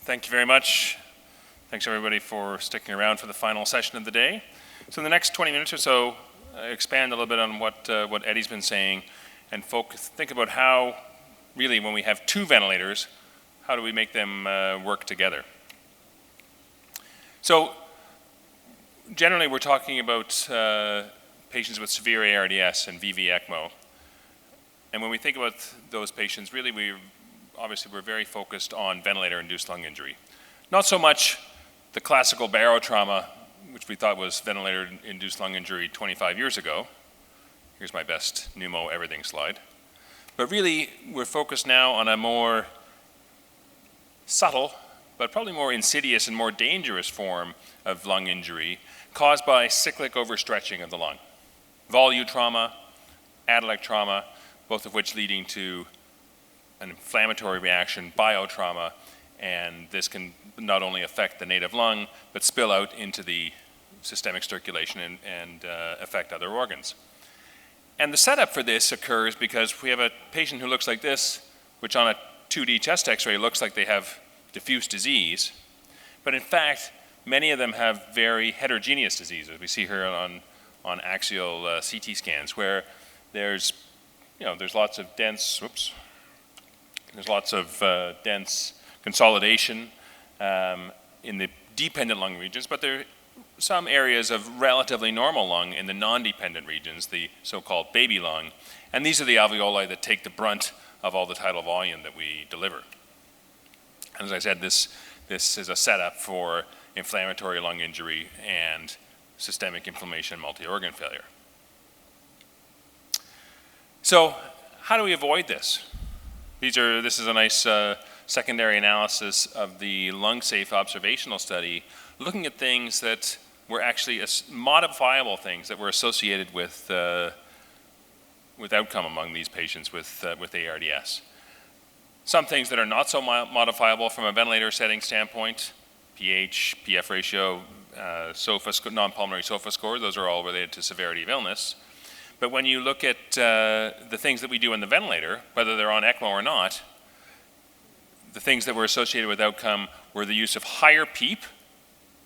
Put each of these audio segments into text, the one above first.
Thank you very much. Thanks everybody for sticking around for the final session of the day. So in the next 20 minutes or so, expand a little bit on what Eddie's been saying and think about how, really, when we have two ventilators, how do we make them work together? So generally we're talking about patients with severe ARDS and VV ECMO. And when we think about those patients, really we're very focused on ventilator-induced lung injury. Not so much the classical barotrauma, which we thought was ventilator-induced lung injury 25 years ago. Here's my best pneumo everything slide. But really, we're focused now on a more subtle, but probably more insidious and more dangerous form of lung injury caused by cyclic overstretching of the lung. Volu trauma, atellect trauma, both of which leading to an inflammatory reaction, biotrauma, and this can not only affect the native lung, but spill out into the systemic circulation and affect other organs. And the setup for this occurs because we have a patient who looks like this, which on a 2D chest x-ray looks like they have diffuse disease, but in fact, many of them have very heterogeneous diseases. We see here on axial CT scans where there's lots of dense, there's lots of dense consolidation in the dependent lung regions, but there are some areas of relatively normal lung in the non-dependent regions, the so-called baby lung, and these are the alveoli that take the brunt of all the tidal volume that we deliver. And as I said, this is a setup for inflammatory lung injury and systemic inflammation, multi-organ failure. So how do we avoid this? This is a nice secondary analysis of the lung-safe observational study, looking at things that were actually modifiable things that were associated with outcome among these patients with ARDS. Some things that are not so modifiable from a ventilator setting standpoint, pH, PF ratio, non-pulmonary SOFA score, those are all related to severity of illness. But when you look at the things that we do in the ventilator, whether they're on ECMO or not, the things that were associated with outcome were the use of higher PEEP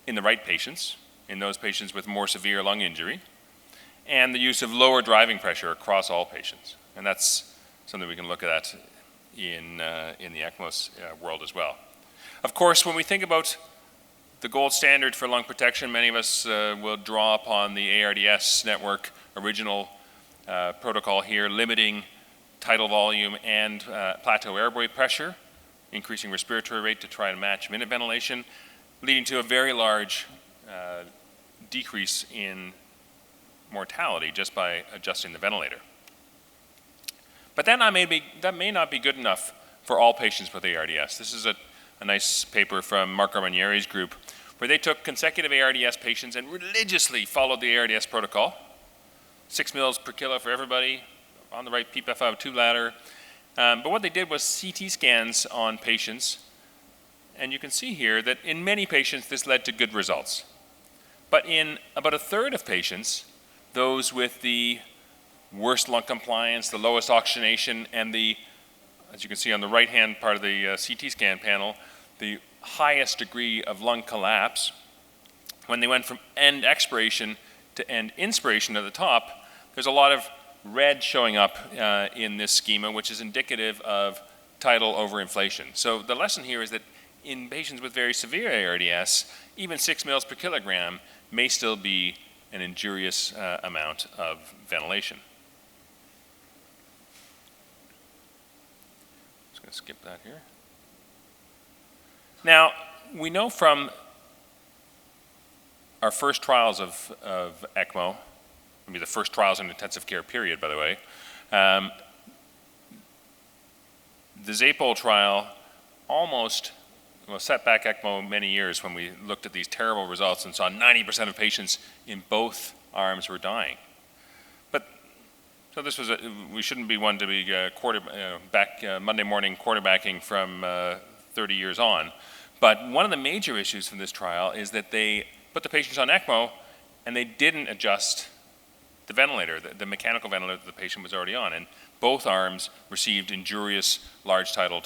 in the right patients, in those patients with more severe lung injury, and the use of lower driving pressure across all patients. And that's something we can look at in the ECMO world as well. Of course, when we think about the gold standard for lung protection, many of us will draw upon the ARDS network original protocol here, limiting tidal volume and plateau airway pressure, increasing respiratory rate to try and match minute ventilation, leading to a very large decrease in mortality just by adjusting the ventilator. But that may not be good enough for all patients with ARDS. This is a nice paper from Mark Armanieri's group where they took consecutive ARDS patients and religiously followed the ARDS protocol. 6 mils per kilo for everybody, on the right PEEP FiO2 ladder. But what they did was CT scans on patients, and you can see here that in many patients this led to good results. But in about a third of patients, those with the worst lung compliance, the lowest oxygenation, and the, as you can see on the right-hand part of the CT scan panel, the highest degree of lung collapse, when they went from end expiration to end inspiration at the top, there's a lot of red showing up in this schema, which is indicative of tidal overinflation. So the lesson here is that in patients with very severe ARDS, even 6 mils per kilogram may still be an injurious amount of ventilation. Just going to skip that here. Now, we know from our first trials of ECMO, maybe the first trials in intensive care period, by the way, the ZAPOL trial almost set back ECMO many years when we looked at these terrible results and saw 90% of patients in both arms were dying. But so this was we shouldn't be one to be Monday morning quarterbacking from 30 years on. But one of the major issues from this trial is that they put the patients on ECMO and they didn't adjust the ventilator, the mechanical ventilator that the patient was already on, and both arms received injurious large tidal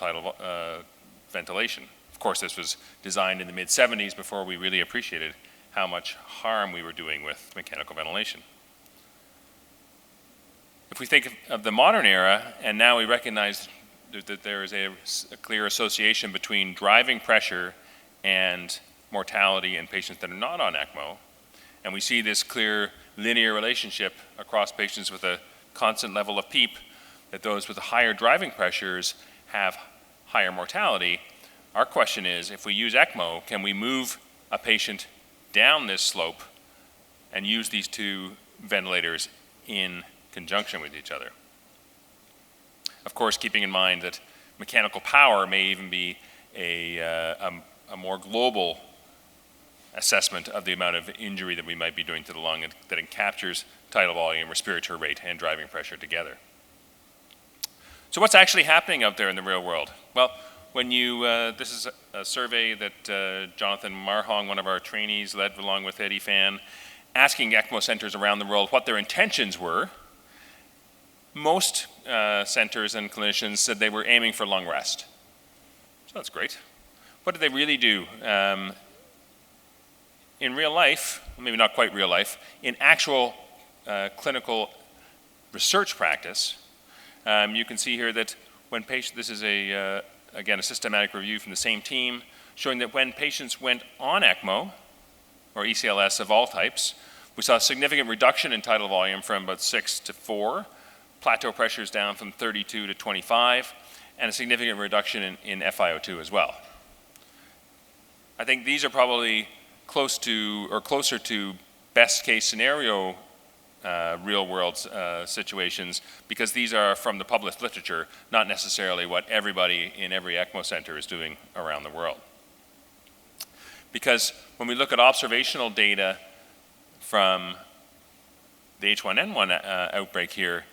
ventilation. Of Of course, this was designed in the mid-70s before we really appreciated how much harm we were doing with mechanical ventilation. If we think of the modern era, and now we recognize that there is a clear association between driving pressure and mortality in patients that are not on ECMO, and we see this clear linear relationship across patients with a constant level of PEEP, that those with higher driving pressures have higher mortality. Our question is, if we use ECMO, can we move a patient down this slope and use these two ventilators in conjunction with each other? Of course, keeping in mind that mechanical power may even be a more global assessment of the amount of injury that we might be doing to the lung, that it captures tidal volume, respiratory rate, and driving pressure together. So what's actually happening out there in the real world? Well, when you, this is a survey that Jonathan Marhong, one of our trainees, led along with Eddie Fan, asking ECMO centers around the world what their intentions were. Most centers and clinicians said they were aiming for lung rest. So that's great. What did they really do? In real life, maybe not quite real life, in actual clinical research practice, you can see here that when patients, this is again a systematic review from the same team, showing that when patients went on ECMO, or ECLS of all types, we saw a significant reduction in tidal volume from about 6 to 4, plateau pressures down from 32 to 25, and a significant reduction in FiO2 as well. I think these are probably close to, or closer to, best case scenario real world situations, because these are from the published literature, not necessarily what everybody in every ECMO center is doing around the world. Because when we look at observational data from the H1N1 outbreak here,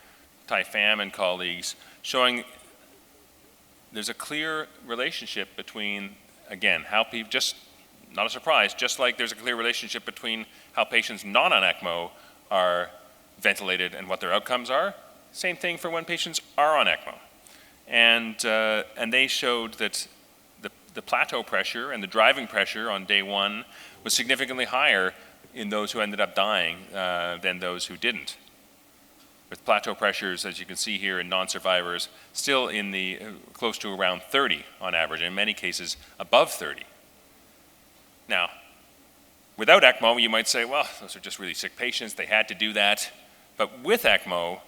Tai Pham and colleagues, showing there's a clear relationship between, again, how people, just not a surprise, just like there's a clear relationship between how patients not on ECMO are ventilated and what their outcomes are. Same thing for when patients are on ECMO. And they showed that the plateau pressure and the driving pressure on day one was significantly higher in those who ended up dying than those who didn't. With plateau pressures, as you can see here in non-survivors, still in the close to around 30 on average, in many cases above 30. Now, without ECMO, you might say, well, those are just really sick patients, they had to do that. But with ECMO,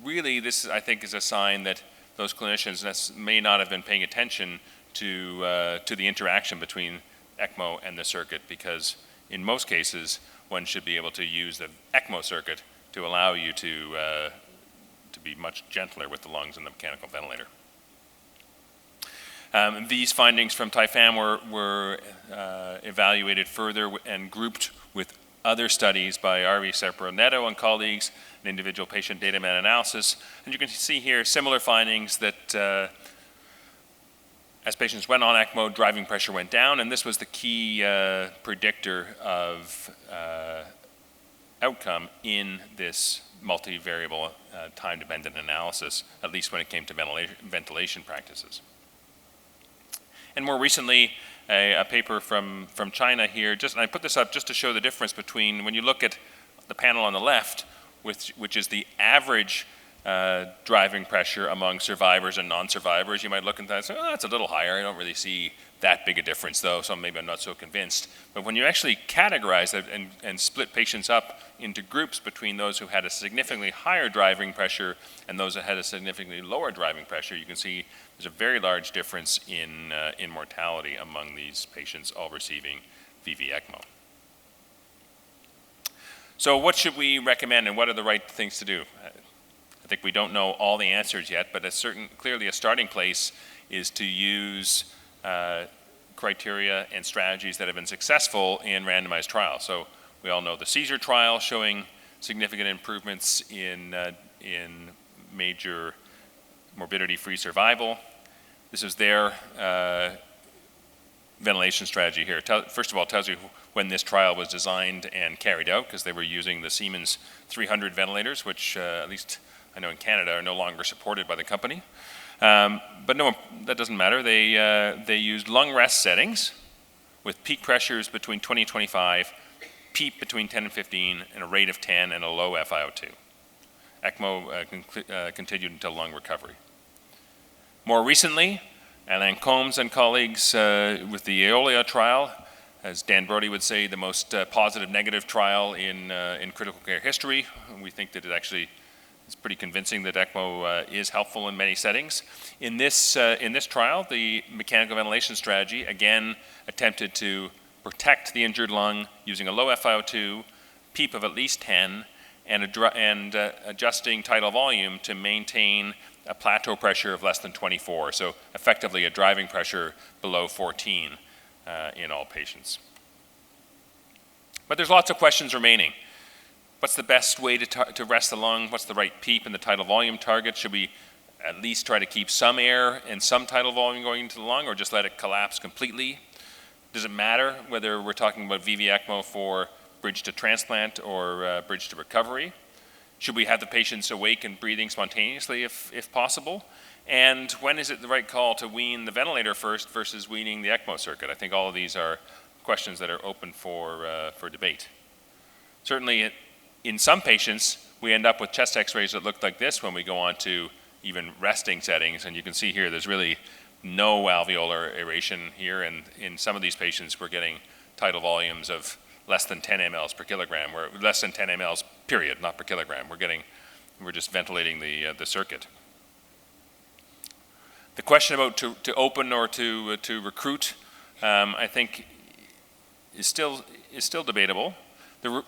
really this, I think, is a sign that those clinicians may not have been paying attention to the interaction between ECMO and the circuit, because in most cases, one should be able to use the ECMO circuit to allow you to be much gentler with the lungs and the mechanical ventilator. These findings from Tai Pham were evaluated further and grouped with other studies by R.V. Serpro-Neto and colleagues, an individual patient data meta-analysis. And you can see here similar findings that as patients went on ECMO, driving pressure went down, and this was the key predictor of outcome in this multivariable time-dependent analysis, at least when it came to ventilation practices. And more recently, a paper from China here, and I put this up just to show the difference between, when you look at the panel on the left, which is the average driving pressure among survivors and non-survivors, you might look at that and say, oh, that's a little higher. I don't really see that big a difference though, so maybe I'm not so convinced. But when you actually categorize that and split patients up into groups between those who had a significantly higher driving pressure and those that had a significantly lower driving pressure, you can see there's a very large difference in mortality among these patients all receiving VV ECMO. So what should we recommend and what are the right things to do? I think we don't know all the answers yet, but clearly a starting place is to use criteria and strategies that have been successful in randomized trials. So we all know the Caesar trial showing significant improvements in major morbidity-free survival. This is their ventilation strategy here. First of all, it tells you when this trial was designed and carried out, because they were using the Siemens 300 ventilators, which at least I know in Canada are no longer supported by the company. But no, that doesn't matter. They used lung rest settings with peak pressures between 20 and 25, PEEP between 10 and 15, and a rate of 10 and a low FiO2. ECMO continued until lung recovery. More recently, Alain Combs and colleagues with the Aeolia trial, as Dan Brody would say, the most positive negative trial in critical care history. We think that it actually is pretty convincing that ECMO is helpful in many settings. In this trial, the mechanical ventilation strategy again attempted to protect the injured lung using a low FiO2, PEEP of at least 10, and adjusting tidal volume to maintain a plateau pressure of less than 24, so effectively a driving pressure below 14 in all patients. But there's lots of questions remaining. What's the best way to rest the lung? What's the right PEEP and the tidal volume target? Should we at least try to keep some air and some tidal volume going into the lung, or just let it collapse completely? Does it matter whether we're talking about VV ECMO for bridge to transplant or bridge to recovery? Should we have the patients awake and breathing spontaneously if possible? And when is it the right call to wean the ventilator first versus weaning the ECMO circuit? I think all of these are questions that are open for debate. Certainly, in some patients, we end up with chest x-rays that look like this when we go on to even resting settings, and you can see here there's really no alveolar aeration here, and in some of these patients we're getting tidal volumes of less than 10 mLs per kilogram, or less than 10 mLs period, not per kilogram. We're just ventilating the circuit. The question about to open or to recruit, I think, is still debatable.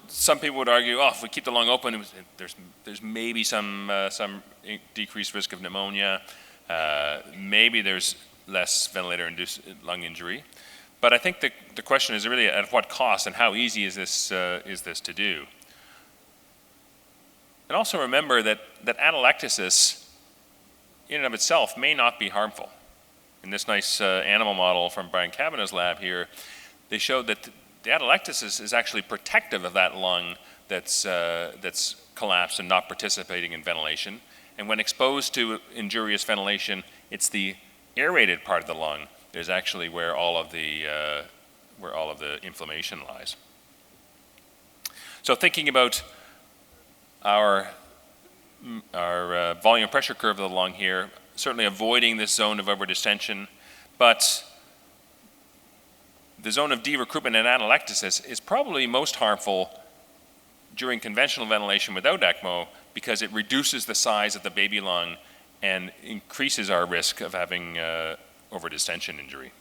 Some people would argue, oh, if we keep the lung open, there's maybe some decreased risk of pneumonia. Maybe there's less ventilator-induced lung injury. But I think the question is really at what cost and how easy is this to do? And also remember that atelectasis in and of itself may not be harmful. In this nice animal model from Brian Kavanagh's lab here, they showed that the atelectasis is actually protective of that lung that's collapsed and not participating in ventilation. And when exposed to injurious ventilation, it's the aerated part of the lung that is actually where all of the inflammation lies. So thinking about our volume pressure curve of the lung here, certainly avoiding this zone of overdistension, but the zone of de-recruitment and atelectasis is probably most harmful during conventional ventilation without ECMO because it reduces the size of the baby lung and increases our risk of having overdistension injury.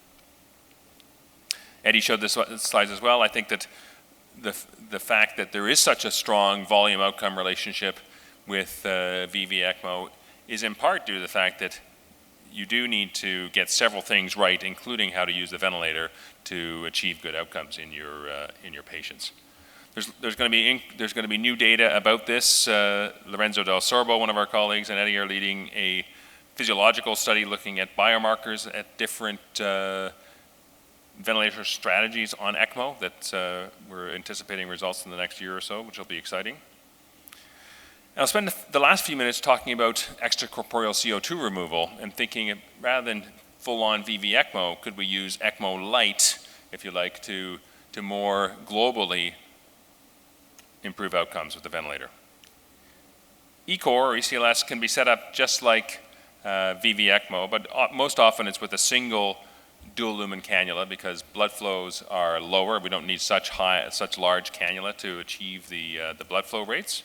Eddie showed this slides as well. I think that the fact that there is such a strong volume outcome relationship with VV ECMO is in part due to the fact that you do need to get several things right, including how to use the ventilator to achieve good outcomes in your patients. There's going to be new data about this. Lorenzo Del Sorbo, one of our colleagues, and Eddie are leading a physiological study looking at biomarkers at different ventilator strategies on ECMO that we're anticipating results in the next year or so, which will be exciting. And I'll spend the last few minutes talking about extracorporeal CO2 removal and thinking rather than full-on VV ECMO, could we use ECMO light, if you like, to more globally improve outcomes with the ventilator. ECOR or ECLS can be set up just like VV ECMO, but most often it's with a single dual lumen cannula because blood flows are lower. We don't need such large cannula to achieve the blood flow rates.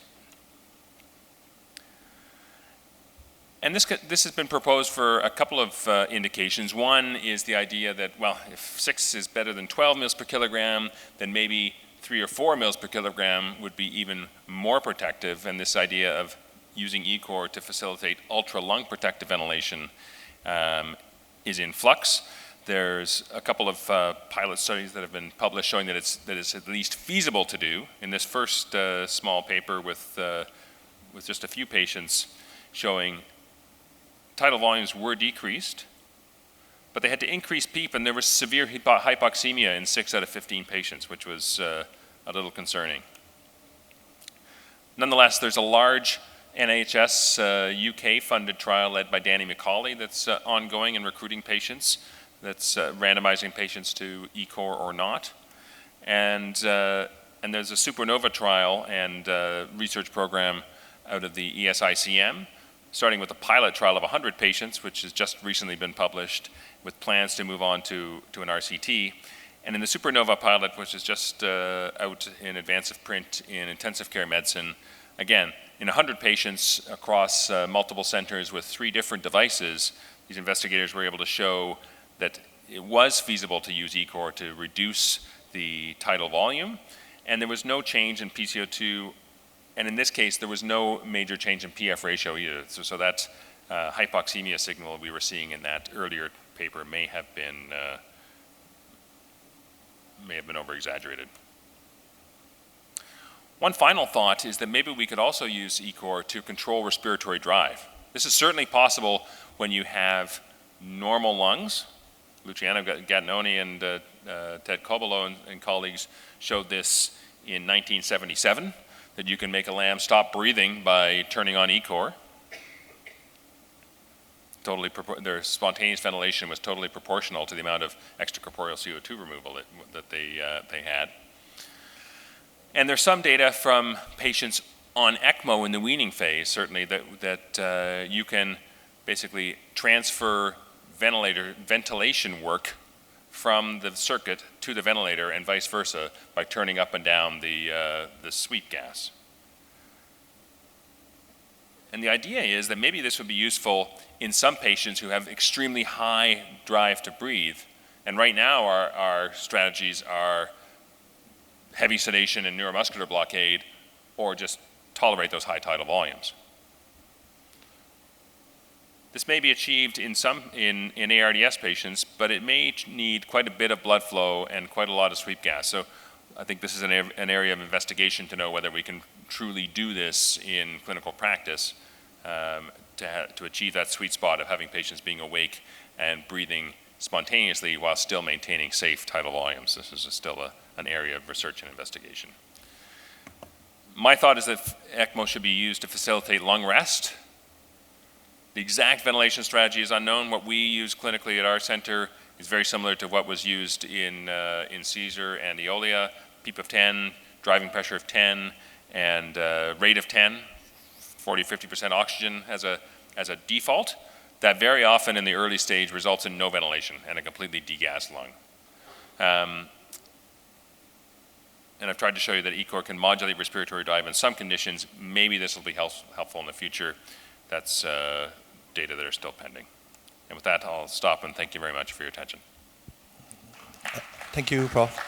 And this has been proposed for a couple of indications. One is the idea that, well, if 6 is better than 12 mils per kilogram, then maybe 3 or 4 mils per kilogram would be even more protective, and this idea of using ECOR to facilitate ultra-lung protective ventilation is in flux. There's a couple of pilot studies that have been published showing that it's at least feasible to do. In this first small paper with just a few patients showing tidal volumes were decreased, but they had to increase PEEP, and there was severe hypoxemia in 6 out of 15 patients, which was a little concerning. Nonetheless, there's a large NHS UK funded trial led by Danny McCauley that's ongoing and recruiting patients, that's randomizing patients to ECOR or not. And there's a Supernova trial and research program out of the ESICM, starting with a pilot trial of 100 patients, which has just recently been published, with plans to move on to an RCT. And in the Supernova pilot, which is just out in advance of print in intensive care medicine, again, in 100 patients across multiple centers with 3 different devices, these investigators were able to show that it was feasible to use ECOR to reduce the tidal volume, and there was no change in PCO2, and in this case, there was no major change in PF ratio either. So that hypoxemia signal we were seeing in that earlier paper may have been over-exaggerated. One final thought is that maybe we could also use ECOR to control respiratory drive. This is certainly possible when you have normal lungs. Luciano Gattinoni and Ted Cobolo and colleagues showed this in 1977, that you can make a lamb stop breathing by turning on ECOR. Their spontaneous ventilation was totally proportional to the amount of extracorporeal CO2 removal that they had. And there's some data from patients on ECMO in the weaning phase, certainly, that you can basically transfer ventilation work from the circuit to the ventilator and vice versa by turning up and down the sweep gas. And the idea is that maybe this would be useful in some patients who have extremely high drive to breathe. And right now our strategies are heavy sedation and neuromuscular blockade, or just tolerate those high tidal volumes. This may be achieved in ARDS patients, but it may need quite a bit of blood flow and quite a lot of sweep gas. So I think this is an area of investigation to know whether we can truly do this in clinical practice to achieve that sweet spot of having patients being awake and breathing spontaneously while still maintaining safe tidal volumes. This is still an area of research and investigation. My thought is that ECMO should be used to facilitate lung rest. The exact ventilation strategy is unknown. What we use clinically at our center is very similar to what was used in Caesar and Eolia: PEEP of 10, driving pressure of 10, and rate of 10, 40–50% oxygen as a default. That very often in the early stage results in no ventilation and a completely degassed lung. And I've tried to show you that ECOR can modulate respiratory drive in some conditions. Maybe this will be helpful in the future. That's data that are still pending. And with that, I'll stop and thank you very much for your attention. Thank you, Prof.